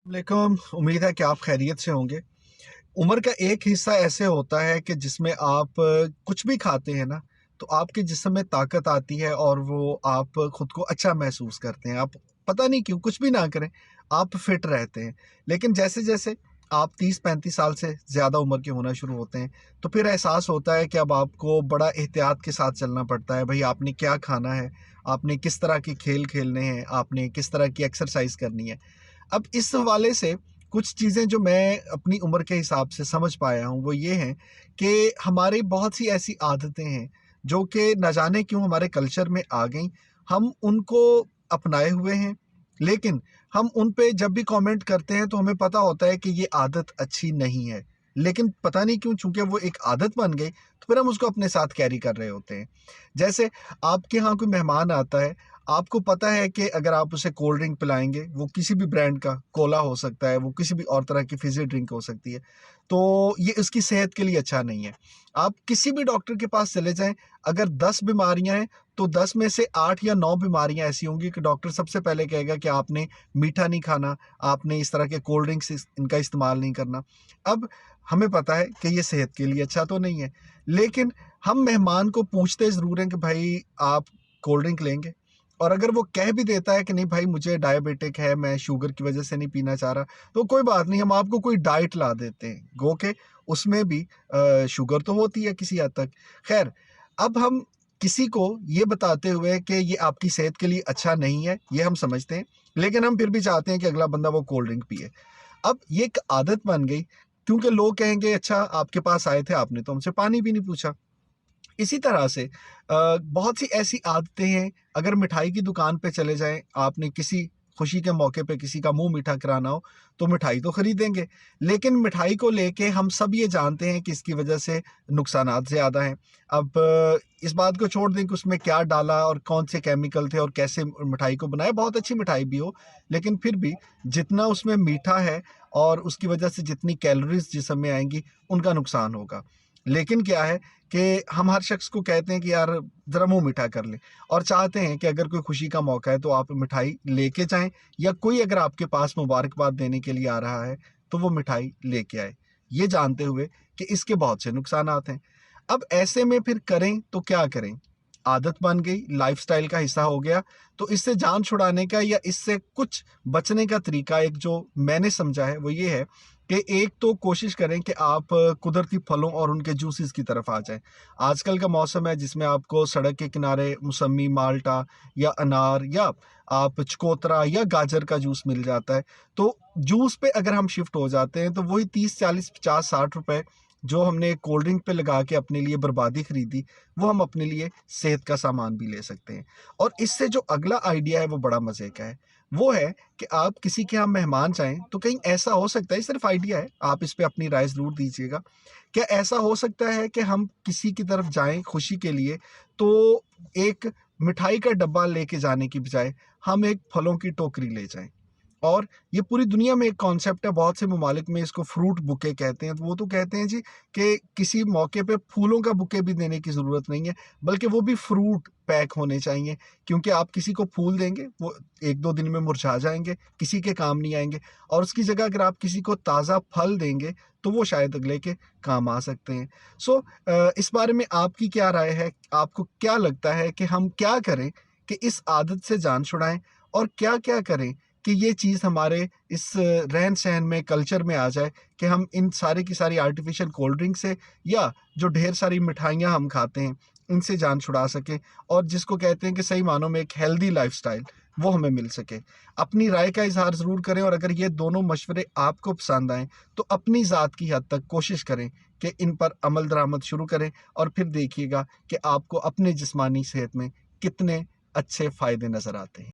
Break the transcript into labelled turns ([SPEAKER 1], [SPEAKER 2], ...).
[SPEAKER 1] वालेकुम, उम्मीद है कि आप खैरियत से होंगे। उम्र का एक हिस्सा ऐसे होता है कि जिसमें आप कुछ भी खाते हैं ना, तो आपके जिस्म में ताकत आती है और वो आप खुद को अच्छा महसूस करते हैं। आप पता नहीं क्यों कुछ भी ना करें, आप फिट रहते हैं। लेकिन जैसे-जैसे आप 30-35 साल से ज़्यादा उम्र के होना शुरू होते हैं, तो फिर एहसास होता है कि अब आपको बड़ा एहतियात के साथ चलना पड़ता है। भई आपने क्या खाना है, आपने किस तरह के खेल खेलने हैं, आपने किस तरह की एक्सरसाइज़ करनी है। अब इस हवाले से कुछ चीज़ें जो मैं अपनी उम्र के हिसाब से समझ पाया हूँ, वो ये हैं कि हमारी बहुत सी ऐसी आदतें हैं, जो कि ना जाने क्यों हमारे कल्चर में आ गईं। हम उनको अपनाए हुए हैं, लेकिन हम उन पे जब भी कमेंट करते हैं, तो हमें पता होता है कि ये आदत अच्छी नहीं है। लेकिन पता नहीं क्यों चूँकि वो एक आदत बन गई, तो फिर हम उसको अपने साथ कैरी कर रहे होते हैं। जैसे आपके यहाँ कोई मेहमान आता है, आपको पता है कि अगर आप उसे कोल्ड ड्रिंक पिलाएँगे, वो किसी भी ब्रांड का कोला हो सकता है, वो किसी भी और तरह की फ़िज़ी ड्रिंक हो सकती है, तो ये उसकी सेहत के लिए अच्छा नहीं है। आप किसी भी डॉक्टर के पास चले जाएँ, अगर 10 बीमारियाँ हैं, तो 10 में से 8 या 9 बीमारियाँ ऐसी होंगी कि डॉक्टर सबसे पहले कहेगा कि आपने मीठा नहीं खाना, आपने इस तरह के कोल्ड ड्रिंक्स इनका इस्तेमाल नहीं करना। अब हमें पता है कि ये सेहत के लिए अच्छा तो नहीं है, लेकिन हम मेहमान को पूछते ज़रूर हैं कि भाई आप कोल्ड ड्रिंक लेंगे? और अगर वो कह भी देता है कि नहीं भाई मुझे डायबिटिक है, मैं शुगर की वज़ह से नहीं पीना चाह रहा, तो कोई बात नहीं, हम आपको कोई डाइट ला देते हैं। गो के उसमें भी शुगर तो होती है किसी हद तक। ख़ैर, अब हम किसी को ये बताते हुए कि ये आपकी सेहत के लिए अच्छा नहीं है, ये हम समझते हैं, लेकिन हम फिर भी चाहते हैं कि अगला बंदा वो कोल्ड ड्रिंक पिए। अब ये एक आदत बन गई, क्योंकि लोग कहेंगे अच्छा आपके पास आए थे, आपने तो हमसे पानी भी नहीं पूछा। इसी तरह से बहुत सी ऐसी आदतें हैं, अगर मिठाई की दुकान पे चले जाएँ, आपने किसी खुशी के मौके पे किसी का मुँह मीठा कराना हो, तो मिठाई तो खरीदेंगे। लेकिन मिठाई को लेके हम सब ये जानते हैं कि इसकी वजह से नुकसानात ज़्यादा हैं। अब इस बात को छोड़ दें कि उसमें क्या डाला और कौन से केमिकल थे और कैसे मिठाई को बनाया, बहुत अच्छी मिठाई भी हो, लेकिन फिर भी जितना उसमें मीठा है और उसकी वजह से जितनी कैलोरीज़ जिस्म में आएँगी, उनका नुकसान होगा। लेकिन क्या है कि हम हर शख्स को कहते हैं कि यार ज़रा मुँह मीठा कर ले, और चाहते हैं कि अगर कोई खुशी का मौका है तो आप मिठाई लेके जाएँ, या कोई अगर आपके पास मुबारकबाद देने के लिए आ रहा है, तो वो मिठाई लेके आए। ये जानते हुए कि इसके बहुत से नुकसानात हैं। अब ऐसे में फिर करें तो क्या करें? आदत बन गई, लाइफ़स्टाइल का हिस्सा हो गया, तो इससे जान छुड़ाने का या इससे कुछ बचने का तरीका एक जो मैंने समझा है वो ये है कि एक तो कोशिश करें कि आप कुदरती फलों और उनके जूसेस की तरफ आ जाएँ। आजकल का मौसम है जिसमें आपको सड़क के किनारे मौसम्मी, माल्टा या अनार या आप चकोतरा या गाजर का जूस मिल जाता है। तो जूस पे अगर हम शिफ्ट हो जाते हैं, तो वही 30, 40, 50, 60 रुपए जो हमने कोल्ड ड्रिंक पे लगा के अपने लिए बर्बादी खरीदी, वो हम अपने लिए सेहत का सामान भी ले सकते हैं। और इससे जो अगला आइडिया है वो बड़ा मज़े का है। वो है कि आप किसी के यहाँ मेहमान जाएँ, तो कहीं ऐसा हो सकता है, ये सिर्फ़ आइडिया है, आप इस पे अपनी राय ज़रूर दीजिएगा। क्या ऐसा हो सकता है कि हम किसी की तरफ जाएँ खुशी के लिए, तो एक मिठाई का डब्बा लेके जाने की बजाय हम एक फलों की टोकरी ले जाएँ? और ये पूरी दुनिया में एक कॉन्सेप्ट है, बहुत से ममालिक में इसको फ्रूट बुके कहते हैं। तो वो तो कहते हैं जी कि किसी मौके पे फूलों का बुके भी देने की ज़रूरत नहीं है, बल्कि वो भी फ्रूट पैक होने चाहिए। क्योंकि आप किसी को फूल देंगे, वो 1-2 दिन में मुरझा जाएँगे, किसी के काम नहीं आएँगे, और उसकी जगह अगर आप किसी को ताज़ा फल देंगे, तो वो शायद अगले के काम आ सकते हैं। सो इस बारे में आपकी क्या राय है? आपको क्या लगता है कि हम क्या करें कि इस आदत से जान छुड़ाएँ, और क्या-क्या करें कि ये चीज़ हमारे इस रहन-सहन में, कल्चर में आ जाए कि हम इन सारी की सारी आर्टिफ़िशियल कोल्ड ड्रिंक से या जो ढेर सारी मिठाइयाँ हम खाते हैं, इनसे जान छुड़ा सकें, और जिसको कहते हैं कि सही मानों में एक हेल्दी लाइफ़स्टाइल, वो हमें मिल सके। अपनी राय का इज़हार ज़रूर करें, और अगर ये दोनों मशवरे आपको पसंद आएँ, तो अपनी ज़ात की हद तक कोशिश करें कि इन पर अमल दरामद शुरू करें, और फिर देखिएगा कि आपको अपने जिस्मानी सेहत में कितने अच्छे फ़ायदे नज़र आते हैं।